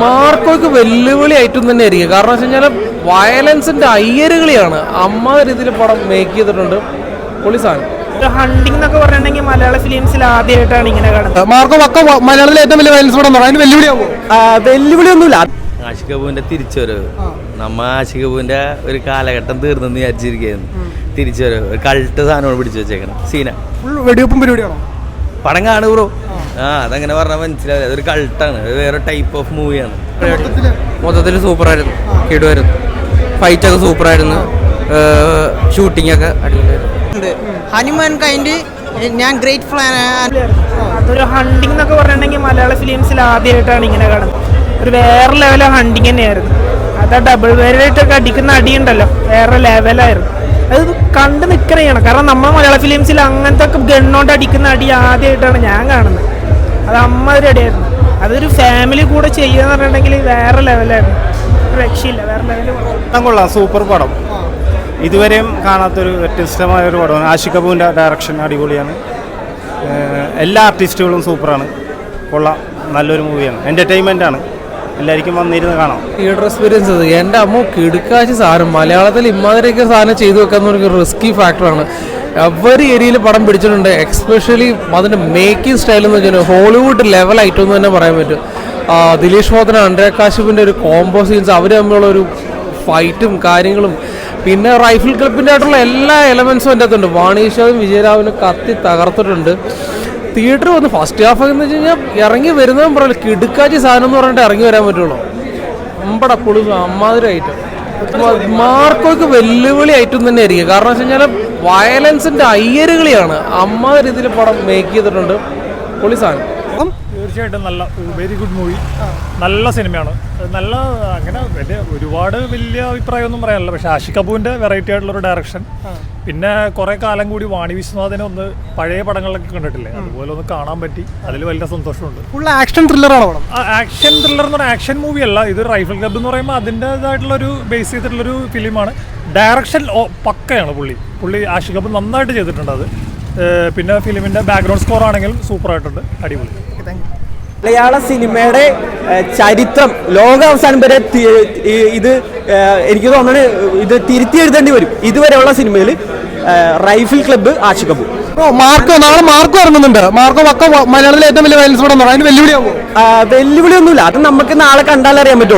മാർക്കോയ്ക്ക് വെല്ലുവിളിയായിട്ടും തന്നെ ആയിരിക്കും. കാരണം വെച്ച് കഴിഞ്ഞാൽ വയലൻസിന്റെ അയ്യരുകളിയാണ് അമ്മ രീതിയിൽ പടം മേക്ക് ചെയ്തിട്ടുണ്ട്. പൊളി സാധനം. ഹണ്ടിങ് എന്നൊക്കെ പറഞ്ഞിട്ടുണ്ടെങ്കിൽ മലയാള ഫിലിംസിൽ ആദ്യമായിട്ടാണ് ഇങ്ങനെ കാണുന്നത്. മാർക്കോ പക്ക മലയാളത്തിലെ ഏറ്റവും വലിയ വയലൻസ് പടം അതിന് വെല്ലുവിളിയൊന്നുമില്ല. ആഷിഖ് കപൂറിന്റെ തിരിച്ചുവരവ്, നമ്മ ആഷിഖ് കപൂറിന്റെ ഒരു കാലഘട്ടം തീർന്നെന്ന് വിചാരിച്ചിരിക്കുന്നു. തിരിച്ചുവരവ് ഒരു കൾട്ട് സാധനമാണ് പിടിച്ചു വെച്ചേക്കണം. സീന വെടിവെപ്പും പരിപാടിയാണോ? പടം കാണു ബ്രോ. അതങ്ങനെ പറഞ്ഞാൽ മനസ്സിലാവില്ല. അതൊരു കൾട്ടാണ്, അത് വേറെ ടൈപ്പ് ഓഫ് മൂവിയാണ്. മൊത്തത്തിൽ സൂപ്പറായിരുന്നു, കിടുവായിരുന്നു. ഫൈറ്റൊക്കെ സൂപ്പറായിരുന്നു, ഷൂട്ടിംഗ് ഒക്കെ അടിപൊളിയായിരുന്നു. ഹനുമാൻ കൈൻഡ് ഞാൻ ഗ്രേറ്റ് ഫാൻ. അതൊരു ഹണ്ടിങ് എന്നൊക്കെ പറഞ്ഞിട്ടുണ്ടെങ്കിൽ മലയാള ഫിലിംസിൽ ആദ്യമായിട്ടാണ് ഇങ്ങനെ കാണുന്നത്. ഒരു വേറെ ലെവൽ ഹണ്ടിങ് തന്നെയായിരുന്നു. അത് ഡബിൾ വേരിയായിട്ടൊക്കെ അടിക്കുന്ന അടിയുണ്ടല്ലോ, വേറെ ലെവലായിരുന്നു. അത് കണ്ട് നിൽക്കണയാണ്. കാരണം നമ്മൾ മലയാള ഫിലിംസിൽ അങ്ങനത്തെ ഒക്കെ ഗണ്ണോണ്ട് അടിക്കുന്ന അടി ആദ്യമായിട്ടാണ് ഞാൻ കാണുന്നത്. അത് അമ്മ ഒരു അടിയായിരുന്നു. അതൊരു ഫാമിലി കൂടെ ചെയ്യുക പറഞ്ഞിട്ടുണ്ടെങ്കിൽ വേറെ ലെവലായിരുന്നു. രക്ഷയില്ല, വേറെ ലെവൽ. കൊള്ളാം, സൂപ്പർ പടം. ഇതുവരെയും കാണാത്തൊരു വ്യത്യസ്തമായൊരു പടമാണ്. ആഷിഖ് കപൂറിൻ്റെ ഡയറക്ഷൻ അടിപൊളിയാണ്. എല്ലാ ആർട്ടിസ്റ്റുകളും സൂപ്പറാണ്. കൊള്ളാം, നല്ലൊരു മൂവിയാണ്. എൻ്റർടൈൻമെൻ്റാണ്. എല്ലാവർക്കും വന്നിരുന്ന് കാണാം. തിയേറ്റർ എക്സ്പീരിയൻസ് എൻ്റെ അമ്മ കിടുക്കാശി സാധനം. മലയാളത്തിൽ ഇമാതിരിയൊക്കെ സാധനം ചെയ്തു വെക്കാന്ന് പറഞ്ഞ റിസ്കി ഫാക്ടറാണ്. എവറി ഏരിയയിൽ പടം പിടിച്ചിട്ടുണ്ട്. എക്സ്പെഷ്യലി അതിൻ്റെ മേക്കിംഗ് സ്റ്റൈൽ എന്ന് വെച്ചാൽ ഹോളിവുഡ് ലെവലായിട്ടും എന്ന് തന്നെ പറയാൻ പറ്റും. ദിലീഷ് മോഹൻ, ആൻഡ്രിയ കാശ്യപിൻ്റെ ഒരു കോംബോ സീൻസ്, അവർ തമ്മിലുള്ള ഒരു ഫൈറ്റും കാര്യങ്ങളും, പിന്നെ റൈഫിൾ ക്ലബിൻ്റെ ആയിട്ടുള്ള എല്ലാ എലമെൻസും എൻ്റെ അകത്തുണ്ട്. വാണീഷാവും വിജയരാവിനും കത്തി തകർത്തിട്ടുണ്ട്. തിയേറ്റർ വന്ന് ഫസ്റ്റ് ഹാഫ് എന്ന് വെച്ച് കഴിഞ്ഞാൽ ഇറങ്ങി വരുന്നതും പറയില്ല, കിടുക്കാച്ചി സാധനം എന്ന് പറഞ്ഞിട്ട് ഇറങ്ങി വരാൻ പറ്റുള്ളൂ. അമ്പടപ്പൊളി അമ്മാതിരായിട്ട്. മാർക്കോയ്ക്ക് വെല്ലുവിളിയായിട്ടും തന്നെ ആയിരിക്കും. കാരണം വെച്ച് കഴിഞ്ഞാൽ വയലൻസിന്റെ അയ്യരുകളിയാണ് അമ്മ രീതിയിൽ പടം മേക്ക് ചെയ്തിട്ടുണ്ട്. പൊളി സാധനം. തീർച്ചയായിട്ടും നല്ല വെരി ഗുഡ് മൂവി. നല്ല സിനിമയാണ്. നല്ല അങ്ങനെ ഒരുപാട് വലിയ അഭിപ്രായമൊന്നും പറയാനില്ല. പക്ഷേ ആഷിഖ് കപൂറിൻ്റെ വെറൈറ്റി ആയിട്ടുള്ളൊരു ഡയറക്ഷൻ, പിന്നെ കുറേ കാലം കൂടി വാണി വിശ്വനാഥിനെ ഒന്ന് പഴയ പടങ്ങളിലൊക്കെ കണ്ടിട്ടില്ലേ, അതുപോലെ ഒന്ന് കാണാൻ പറ്റി. അതിൽ വലിയ സന്തോഷമുണ്ട്. ഫുൾ ആക്ഷൻ ത്രില്ലറാണ് പടം. ആക്ഷൻ ത്രില്ലർ എന്ന് പറഞ്ഞാൽ ആക്ഷൻ മൂവി അല്ല ഇത്. റൈഫിൾ ക്ലബ് എന്ന് പറയുമ്പോൾ അതിൻ്റെതായിട്ടുള്ളൊരു ബേസ് ചെയ്തിട്ടുള്ളൊരു ഫിലിമാണ്. ഡയറക്ഷൻ പക്കയാണ്. പുള്ളി ആഷിഖ് കപൂർ നന്നായിട്ട് ചെയ്തിട്ടുണ്ട് അത്. പിന്നെ ഫിലിമിൻ്റെ ബാക്ക്ഗ്രൗണ്ട് സ്കോർ ആണെങ്കിലും സൂപ്പറായിട്ടുണ്ട്, അടിപൊളി. മലയാള സിനിമയുടെ ചരിത്രം ലോകാവസാനം വരെ ഇത് എനിക്ക് തോന്നുന്നത് ഇത് തിരുത്തി എഴുതേണ്ടി വരും. ഇതുവരെയുള്ള സിനിമയിൽ റൈഫിൾ ക്ലബ്ബ്, ആഷിഖ് കപൂർ. നാളെ മാർക്കോ ഇറങ്ങുന്നുണ്ട്. മാർക്കോ പക്ക മലയാളത്തിലെ ഏറ്റവും വലിയ വയലൻസ് പടം അതിന് വെല്ലുവിളിയൊന്നുമില്ല. അത് നമുക്ക് നാളെ കണ്ടാലറിയാൻ പറ്റും.